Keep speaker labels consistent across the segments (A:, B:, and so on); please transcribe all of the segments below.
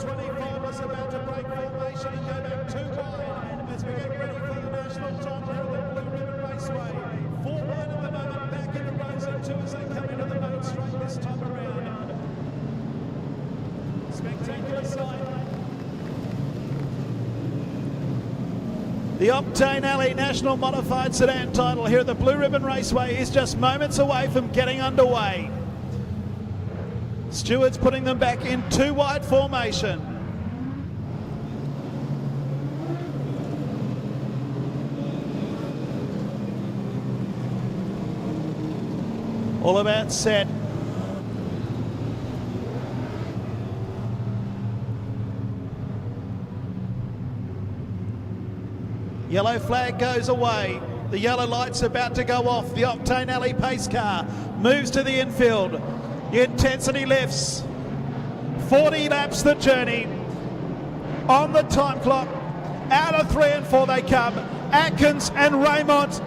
A: 25 was about to break formation and go back too wide as we get ready for the national title here at the Blue Ribbon Raceway. 4 wide at the moment, back into rows and 2 as they come into the main straight this time around. Spectacular sight. The Octane Alley National Modified Sedan title here at the Blue Ribbon Raceway is just moments away from getting underway. Stewart's putting them back in 2 wide formation. All about set. Yellow flag goes away. The yellow light's about to go off. The Octane Alley pace car moves to the infield. The intensity lifts. 40 laps the journey. On the time clock. Out of 3 and 4 they come. Atkins and Raymond.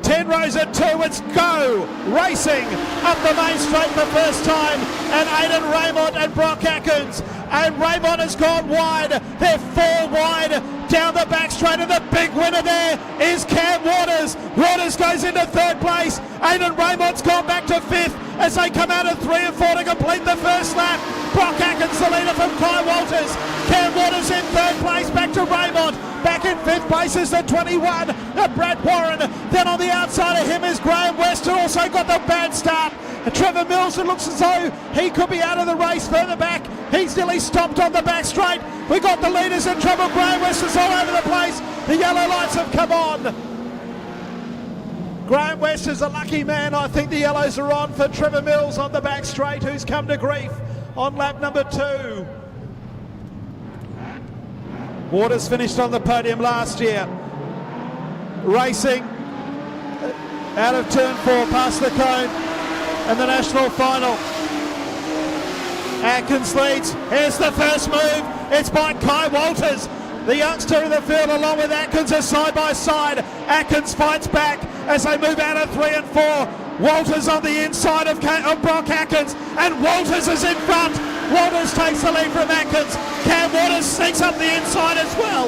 A: 10 rows at 2, it's go! Racing up the main straight the first time, and Aidan Raymond and Brock Atkins. And Raymond has gone wide. They're 4 wide down the back straight, and the big winner there is Cam Waters. Waters goes into 3rd place. Aidan Raymond's gone back to 5th as they come out of 3 and 4 to complete the first lap. Brock Atkins, the leader from Kai Walters. Cam Waters in 3rd place, back to Raymond. Back in 5th place is the 21, Brad Warren. Then on the outside of him is Graham West, who also got the bad start. Trevor Mills, it looks as though he could be out of the race further back. He's nearly stopped on the back straight. We got the leaders in trouble. Graham West is all over the place. The yellow lights have come on. Graham West is a lucky man. I think the yellows are on for Trevor Mills on the back straight, who's come to grief on lap number 2. Waters finished on the podium last year. Racing out of turn 4 past the cone and the national final. Atkins leads. Here's the first move. It's by Kai Walters. The youngster in the field along with Atkins are side by side. Atkins fights back as they move out of 3 and 4. Walters on the inside of Brock Atkins, and Walters is in front. Walters takes the lead from Atkins. Cam Waters sneaks up the inside as well.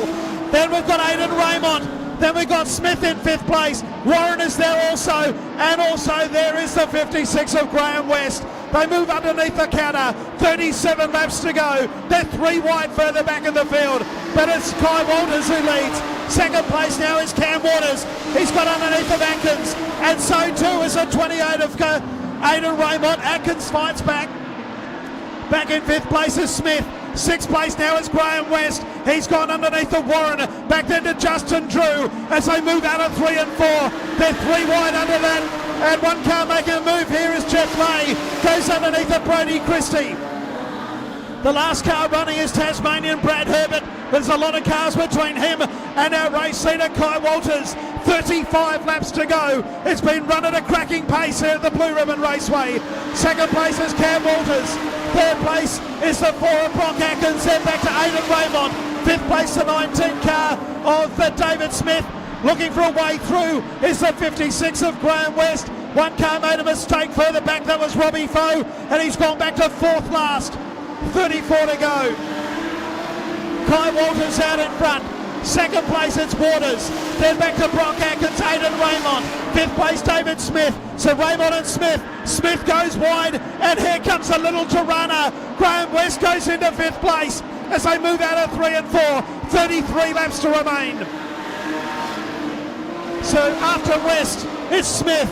A: Then we've got Aidan Raymond. Then we've got Smith in 5th place. Warren is there also. And also there is the 56 of Graham West. They move underneath the counter. 37 laps to go. They're 3 wide further back in the field. But it's Kai Walters who leads. 2nd place now is Cam Waters. He's got underneath of Atkins. And so too is the 28 of Aidan Raymond. Atkins fights back. Back in 5th place is Smith. 6th place now is Graham West. He's gone underneath the Warren. Back then to Justin Drew as they move out of 3 and 4. They're 3 wide under that. And one car making a move here is Jeff Lay. Goes underneath the Brody Christie. The last car running is Tasmanian Brad Herbert. There's a lot of cars between him and our race leader Kai Walters. 35 laps to go. It's been run at a cracking pace here at the Blue Ribbon Raceway. 2nd place is Cam Walters. 3rd place is the 4 of Brock Atkins. Then back to Aidan Raymond. 5th place the 19 car of David Smith. Looking for a way through is the 56 of Graham West. One car made a mistake further back. That was Robbie Foe, and he's gone back to 4th last. 34 to go. Kai Walters out in front. 2nd place it's Waters. Then back to Brock Atkins, Aidan Raymond. 5th place David Smith. So Raymond and Smith. Smith goes wide, and here comes a little Tirana. Graham West goes into 5th place as they move out of 3 and 4. 33 laps to remain. So after West, it's Smith.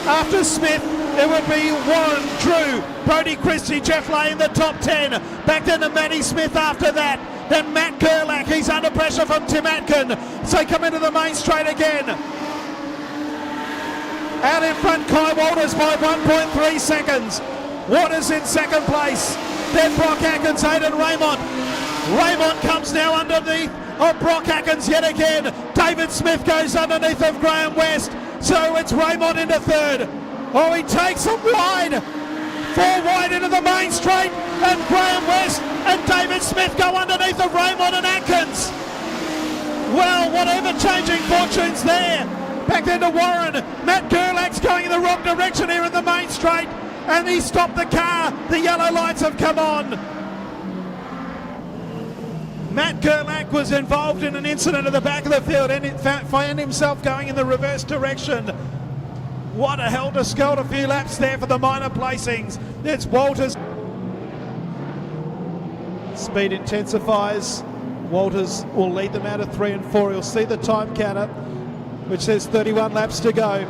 A: After Smith, it would be Warren, Drew, Brody Christie, Jeff Lay in the top 10. Back then to Matty Smith after that. Then Matt Gerlach, he's under pressure from Tim Atkin. So come into the main straight again. Out in front, Kai Walters by 1.3 seconds. Waters in 2nd place. Then Brock Atkins, Aidan Raymond. Raymond comes now underneath of Brock Atkins yet again. David Smith goes underneath of Graham West. So it's Raymond into 3rd. Oh, he takes them wide. 4 wide into the main straight, and Graham West and David Smith go underneath of Raymond and Atkins. Well, whatever changing fortunes there. Back then to Warren. Matt Gerlach's going in the wrong direction here in the main straight. and he stopped the car. The yellow lights have come on. Matt Gerlach was involved in an incident at the back of the field and found himself going in the reverse direction. What a helter-skelter few laps there for the minor placings. It's Walters. Speed intensifies. Walters will lead them out of 3 and 4. You'll see the time counter, which says 31 laps to go.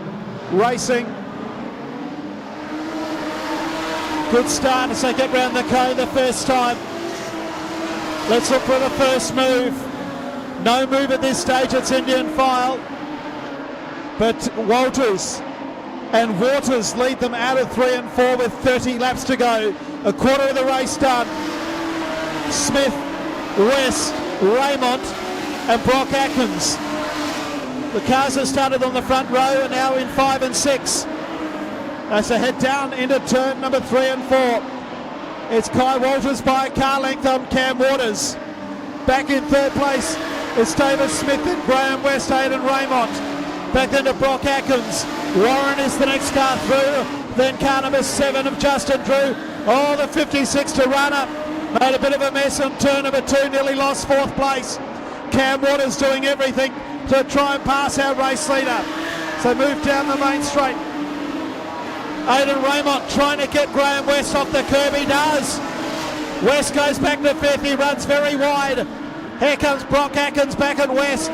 A: Racing. Good start as they get round the cone the first time. Let's look for the first move. No move at this stage, it's Indian file. But Walters and Waters lead them out of 3 and 4 with 30 laps to go. A quarter of the race done. Smith, West, Raymond and Brock Atkins. The cars have started on the front row and now in 5 and 6. As they head down into turn number 3 and 4. It's Kai Walters by a car length on Cam Waters. Back in third place, it's David Smith and Graham West, Aidan Raymond. Back into Brock Atkins. Warren is the next car through. Then car number 7 of Justin Drew. Oh, the 56 to run up. Made a bit of a mess on turn number 2, nearly lost 4th place. Cam Waters doing everything to try and pass our race leader. So move down the main straight. Aidan Raymond trying to get Graham West off the curb. He does. West goes back to 5th. He runs very wide. Here comes Brock Atkins back at West.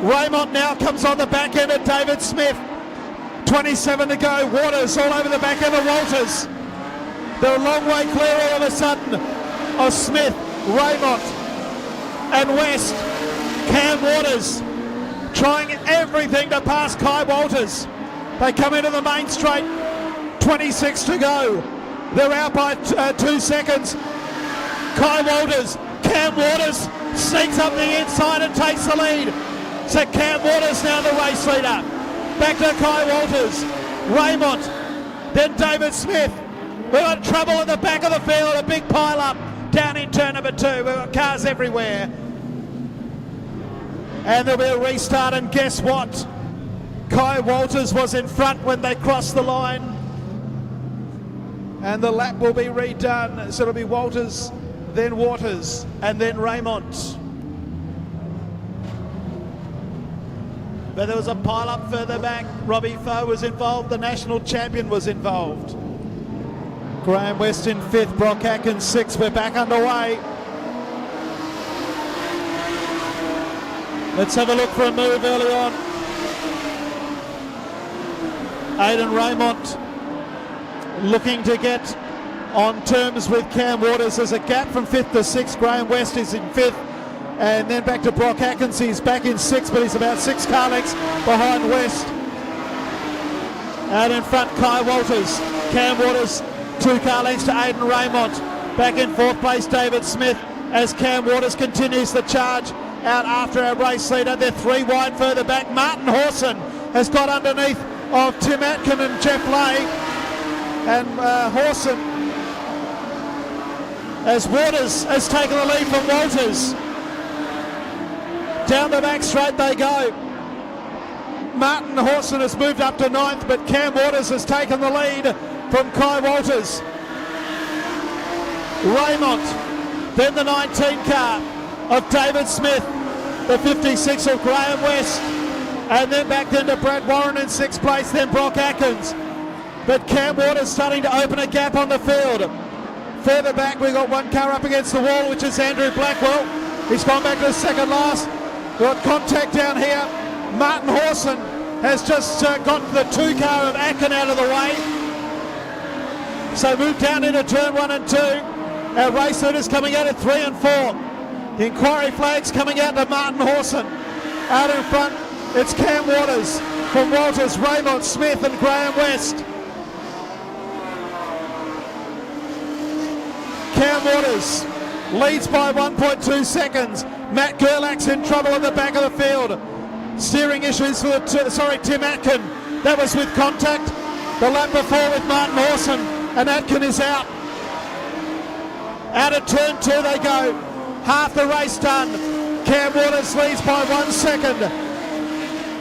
A: Raymond now comes on the back end of David Smith. 27 to go. Waters all over the back end of Walters. They're a long way clear all of a sudden of Smith, Raymond and West. Cam Waters trying everything to pass Kai Walters. They come into the main straight. 26 to go. They're out by 2 seconds. Kai Walters, Cam Waters sneaks up the inside and takes the lead. So Cam Waters now the race leader. Back to Kai Walters. Raymond, then David Smith. We've got trouble at the back of the field, a big pile up down in turn number 2. We've got cars everywhere. And there'll be a restart, and guess what? Kai Walters was in front when they crossed the line. And the lap will be redone, so it'll be Walters, then Waters, and then Raymond. But there was a pile-up further back. Robbie Foe was involved, the national champion was involved. Graham West in 5th, Brock Atkins 6th. We're back underway. Let's have a look for a move early on. Aidan Raymond looking to get on terms with Cam Waters. There's a gap from 5th to 6th. Graham West is in 5th. And then back to Brock Atkins. He's back in 6th, but he's about 6 car lengths behind West. Out in front, Kai Walters. Cam Waters, 2 car lengths to Aidan Raymond. Back in 4th place, David Smith, as Cam Waters continues the charge out after our race leader. They're 3 wide further back. Martin Hawson has got underneath of Tim Atkin and Jeff Lay. And Hawson, as Waters has taken the lead from Walters. Down the back straight they go. Martin Hawson has moved up to 9th, but Cam Waters has taken the lead from Kai Walters. Raymond, then the 19 car of David Smith, the 56 of Graham West, and then back into Brad Warren in 6th place, then Brock Atkins. But Cam Waters starting to open a gap on the field. Further back, we've got 1 car up against the wall, which is Andrew Blackwell. He's gone back to second last. We've got contact down here. Martin Hawson has just got the 2 car of Atkin out of the way. So move down into turn 1 and 2. Our race leaders coming out at 3 and 4. The inquiry flags coming out to Martin Hawson. Out in front, it's Cam Waters from Walters, Raymond, Smith and Graham West. Cam Waters leads by 1.2 seconds. Matt Gerlach's in trouble at the back of the field. Steering issues for Tim Atkin. That was with contact. The lap before with Martin Hawson, and Atkin is out. Out of turn 2 they go. Half the race done. Cam Waters leads by 1 second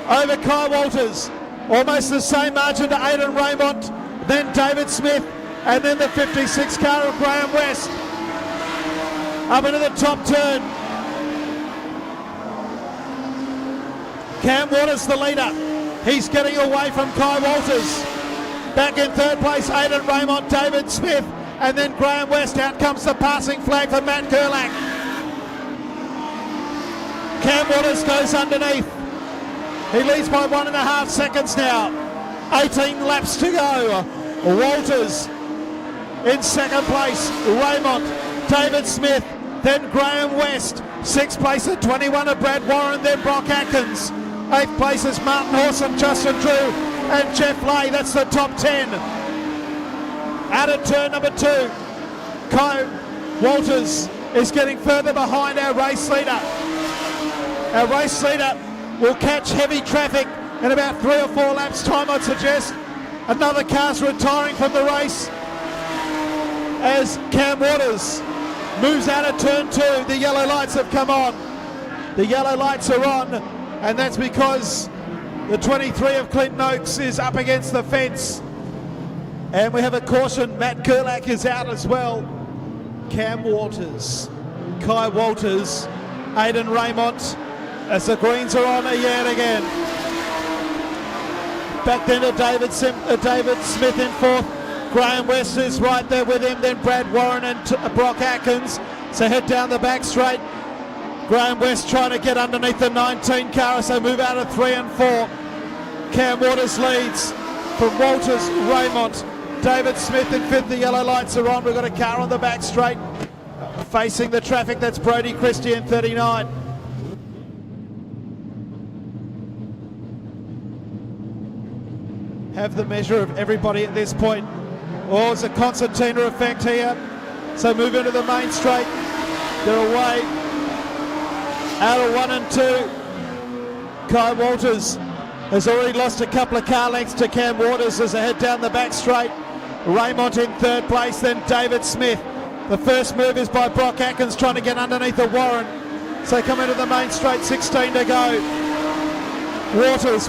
A: over Kai Walters. Almost the same margin to Aidan Raymond, then David Smith, and then the 56 car of Graham West up into the top turn. Cam Waters the leader. He's getting away from Kai Walters. Back in third place, Aidan Raymond, David Smith, and then Graham West. Out comes the passing flag for Matt Gerlach. Cam Waters goes underneath. He leads by 1.5 seconds now. 18 laps to go. Walters in second place. Raymond, David Smith, then Graham West. Sixth place at 21 of Brad Warren, then Brock Atkins. Eighth place is Martin Horsam, Justin Drew, and Jeff Lay. That's the top 10. Out of turn number 2, Kai Walters is getting further behind our race leader. Our race leader will catch heavy traffic in about 3 or 4 laps time, I'd suggest. Another car's retiring from the race as Cam Waters moves out of turn 2. The yellow lights have come on. The yellow lights are on, and that's because the 23 of Clinton Oaks is up against the fence. And we have a caution. Matt Gerlach is out as well. Cam Waters, Kai Walters, Aidan Raymond, as the greens are on yet again. Back then to David Smith in fourth. Graham West is right there with him, then Brad Warren and Brock Atkins. So head down the back straight. Graham West trying to get underneath the 19 car as they move out of 3 and 4. Cam Waters leads from Walters, Raymond, David Smith in fifth. The yellow lights are on. We've got a car on the back straight facing the traffic. That's Brodie Christie in 39. Have the measure of everybody at this point. Oh, it's a concertina effect here. So move into the main straight. They're away. Out of 1 and 2. Kai Walters has already lost a couple of car lengths to Cam Waters as they head down the back straight. Raymond in third place, then David Smith. The first move is by Brock Atkins trying to get underneath the Warren. So come into the main straight, 16 to go. Walters.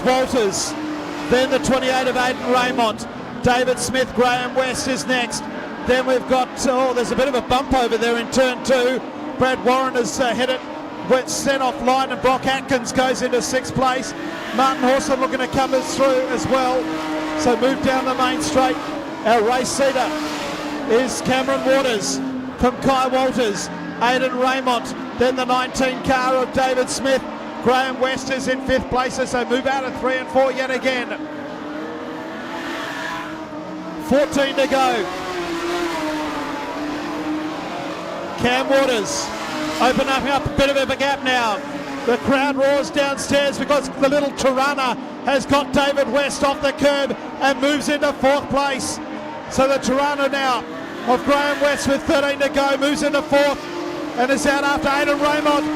A: Then the 28 of Aidan Raymond. David Smith, Graham West is next. Then we've got, there's a bit of a bump over there in turn 2. Brad Warren has hit it, sent off line, and Brock Atkins goes into 6th place. Martin Horsam looking to come us through as well. So move down the main straight. Our race leader is Cameron Waters from Kai Walters. Aidan Raymond, then the 19 car of David Smith. Graham West is in 5th place as they move out of 3 and 4 yet again. 14 to go. Cam Waters opening up a bit of a gap now. The crowd roars downstairs because the little Tirana has got David West off the curb and moves into 4th place. So the Tirana now of Graham West with 13 to go moves into 4th and is out after Aidan Raymond.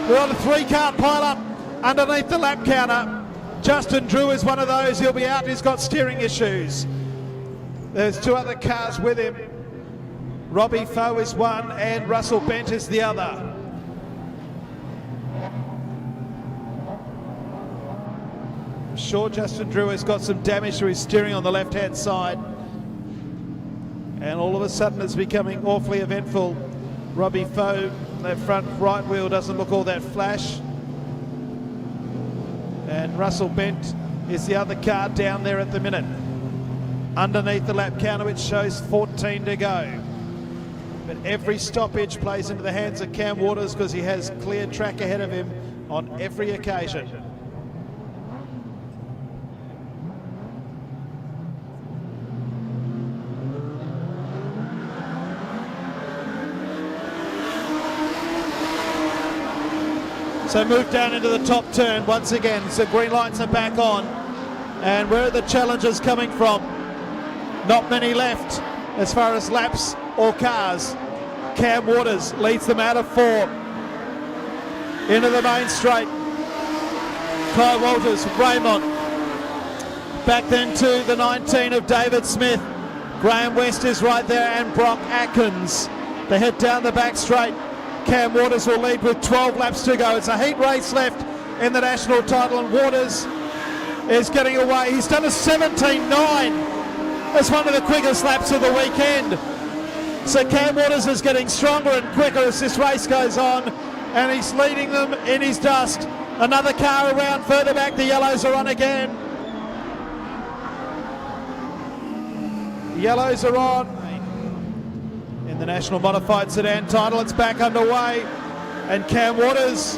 A: We're on a 3-car pile-up underneath the lap counter. Justin Drew is one of those. He'll be out. He's got steering issues. There's 2 other cars with him. Robbie Foe is one and Russell Bent is the other. I'm sure Justin Drew has got some damage to his steering on the left-hand side. And all of a sudden it's becoming awfully eventful. Robbie Foe, that front right wheel doesn't look all that flash. And Russell Bent is the other car down there at the minute. Underneath the lap counter, which shows 14 to go. But every stoppage plays into the hands of Cam Waters because he has clear track ahead of him on every occasion. So move down into the top turn once again. So green lights are back on. And where are the challengers coming from? Not many left as far as laps or cars. Cam Waters leads them out of 4. Into the main straight. Kai Walters, Raymond. Back then to the 19 of David Smith. Graham West is right there and Brock Atkins. They head down the back straight. Cam Waters will lead with 12 laps to go. It's a heat race left in the national title and Waters is getting away. He's done a 17.9 as one of the quickest laps of the weekend. So Cam Waters is getting stronger and quicker as this race goes on, and he's leading them in his dust. Another car around further back, the yellows are on again. Yellows are on in the National Modified Sedan title. It's back underway, and Cam Waters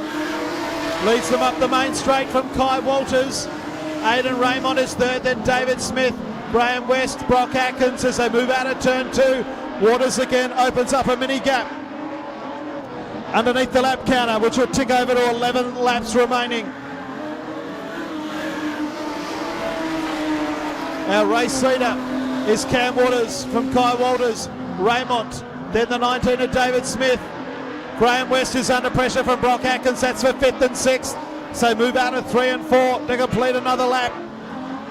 A: leads them up the main straight from Kai Walters. Aidan Raymond is third, then David Smith, Graham West, Brock Atkins as they move out of turn 2. Waters again opens up a mini gap underneath the lap counter, which will tick over to 11 laps remaining. Our race leader is Cam Waters from Kai Walters. Raymond, then the 19 of David Smith. Graham West is under pressure from Brock Atkins. That's for 5th and 6th. So move out of 3 and 4 to complete another lap.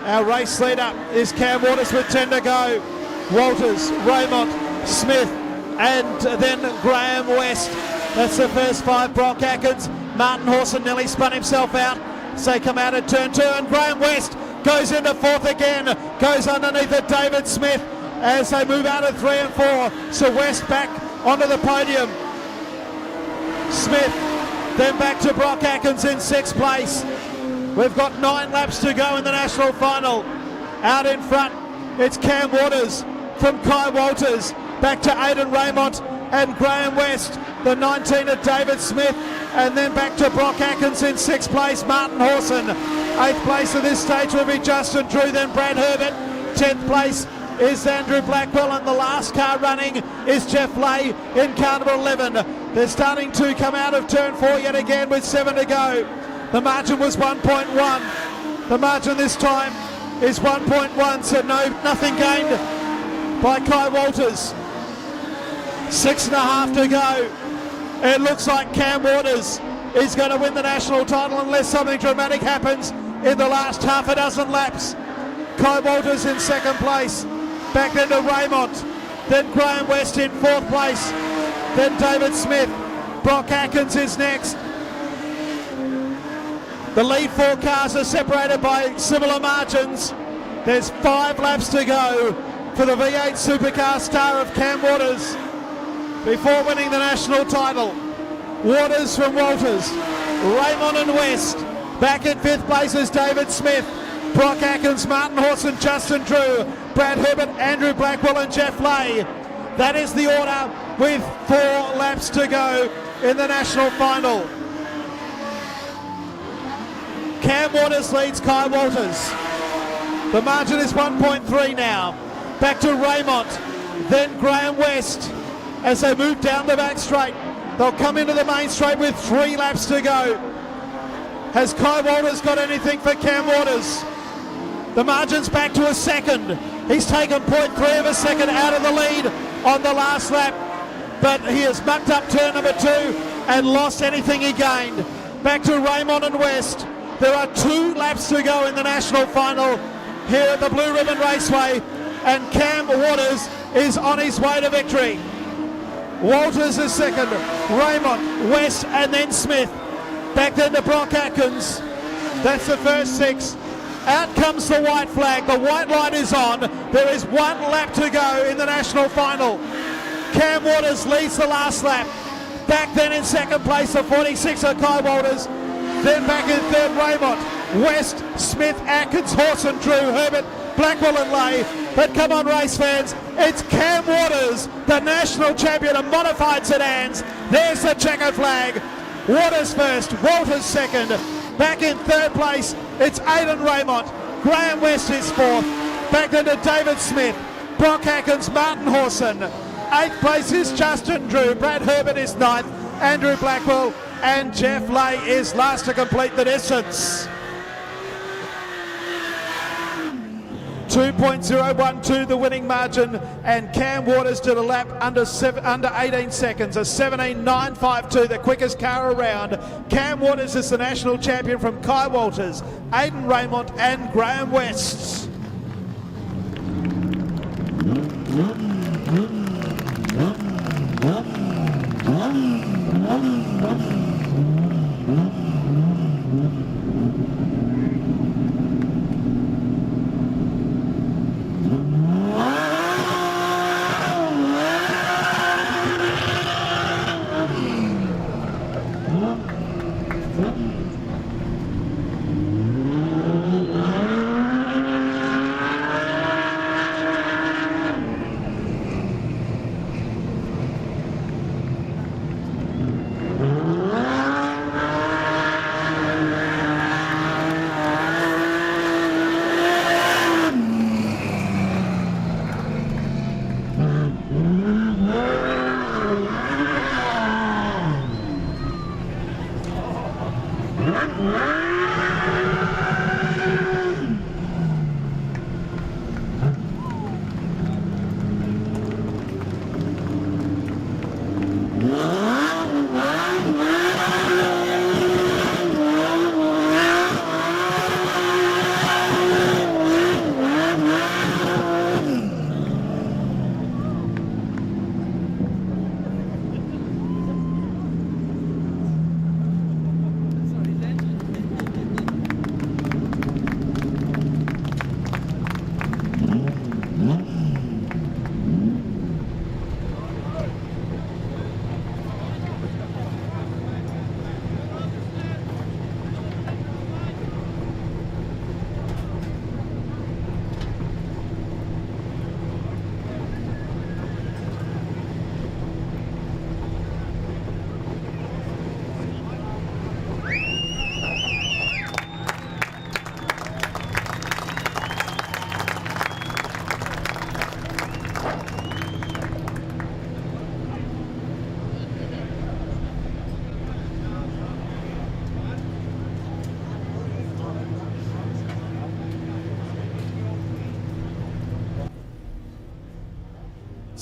A: Our race leader is Cam Waters with 10 to go. Walters, Raymond, Smith, and then Graham West. That's the first 5. Brock Atkins, Martin Horson nearly spun himself out. So they come out of turn 2, and Graham West goes into 4th again. Goes underneath it, David Smith, as they move out of 3 and 4. So West back onto the podium. Smith, then back to Brock Atkins in 6th place. We've got 9 laps to go in the national final. Out in front, it's Cam Waters from Kai Walters. Back to Aidan Raymond and Graham West. The 19 of David Smith. And then back to Brock Atkins in 6th place. Martin Horson. 8th place at this stage will be Justin Drew, then Brad Herbert. 10th place is Andrew Blackwell, and the last car running is Jeff Lay in car number 11. They're starting to come out of turn 4 yet again with 7 to go. The margin was 1.1. The margin this time is 1.1, so nothing gained by Kai Walters. 6.5 to go. It looks like Cam Waters is going to win the national title unless something dramatic happens in the last half a dozen laps. Kai Walters in 2nd place. Back into Raymond. Then Graham West in 4th place. Then David Smith. Brock Atkins is next. The lead 4 cars are separated by similar margins. There's 5 laps to go for the V8 Supercar star of Cam Waters before winning the national title. Waters from Walters. Raymond and West. Back in 5th place is David Smith. Brock Atkins, Martin Horson, Justin Drew, Brad Herbert, Andrew Blackwell and Jeff Lay. That is the order with 4 laps to go in the national final. Cam Waters leads Kai Walters. The margin is 1.3 now. Back to Raymond, then Graham West as they move down the back straight. They'll come into the main straight with 3 laps to go. Has Kai Walters got anything for Cam Waters? The margin's back to a second. He's taken 0.3 of a second out of the lead on the last lap, but he has mucked up turn number 2 and lost anything he gained. Back to Raymond and West. There are 2 laps to go in the national final here at the Blue Ribbon Raceway, and Cam Waters is on his way to victory. Walters is second, Raymond, West and then Smith. Back then to Brock Atkins. That's the first 6. Out comes the white flag. The white light is on. There is 1 lap to go in the national final. Cam Waters leads the last lap. Back then in 2nd place, the 46 of Kai Walters. Then back in 3rd, Raymond, West, Smith, Atkins, Horson, Drew, Herbert, Blackwell and Lay. But come on, race fans, it's Cam Waters, the national champion of modified sedans. There's the checker flag. Waters first, Walters second. Back in 3rd place, it's Aidan Raymond. Graham West is 4th. Back into David Smith, Brock Atkins, Martin Horson. 8th place is Justin Drew. Brad Herbert is 9th. Andrew Blackwell and Jeff Lay is last to complete the distance. 2.012 the winning margin, and Cam Waters did a lap under 18 seconds, a 17.952, the quickest car around. Cam Waters is the national champion from Kai Walters, Aidan Raymond and Graham West.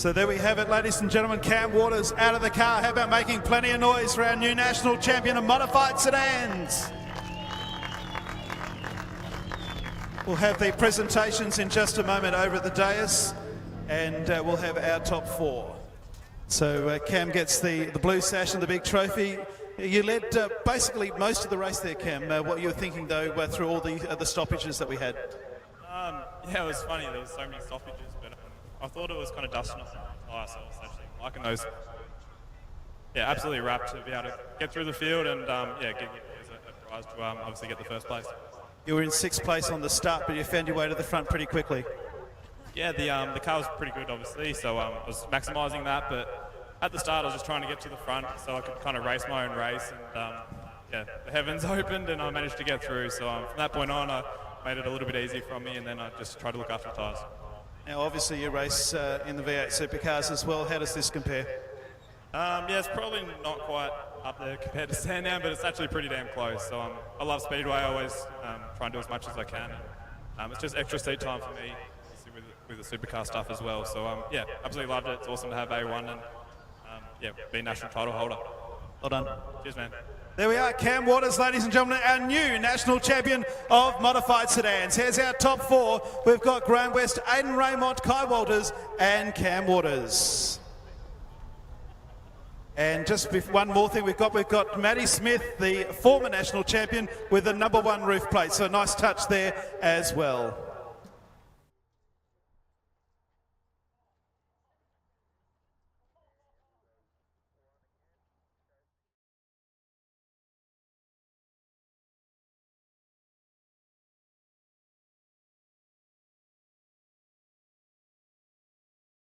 A: So there we have it, ladies and gentlemen. Cam Waters out of the car. How about making plenty of noise for our new national champion of modified sedans? We'll have the presentations in just a moment over at the dais, and we'll have our top four. So Cam gets the blue sash and the big trophy. You led basically most of the race there, Cam. What you were thinking, though, through all the stoppages that we had?
B: Yeah, it was funny. There was so many stoppages, but I thought it was kind of dusting off the tyre, so I was actually liking those. Yeah, absolutely wrapped to be able to get through the field and yeah, give us a prize to obviously get the first place.
A: You were in 6th place on the start, but you found your way to the front pretty quickly.
B: Yeah, the car was pretty good, obviously, so I was maximising that, but at the start I was just trying to get to the front so I could kind of race my own race, and yeah, the heavens opened and I managed to get through, so from that point on I made it a little bit easier from me, and then I just tried to look after the tyres.
A: Now obviously you race in the V8 supercars as well. How does this compare?
B: Yeah, it's probably not quite up there compared to Sandown, but it's actually pretty damn close. So I love Speedway. I always try and do as much as I can. And, it's just extra seat time for me with the supercar stuff as well. So yeah, absolutely loved it. It's awesome to have A1 and yeah, be national title holder.
A: Well done.
B: Cheers, man.
A: There we are, Cam Waters, ladies and gentlemen, our new national champion of modified sedans. Here's our top four. We've got Graham West, Aidan Raymond, Kai Walters, and Cam Waters. And just one more thing we've got Matty Smith, the former national champion, with the #1 roof plate. So a nice touch there as well.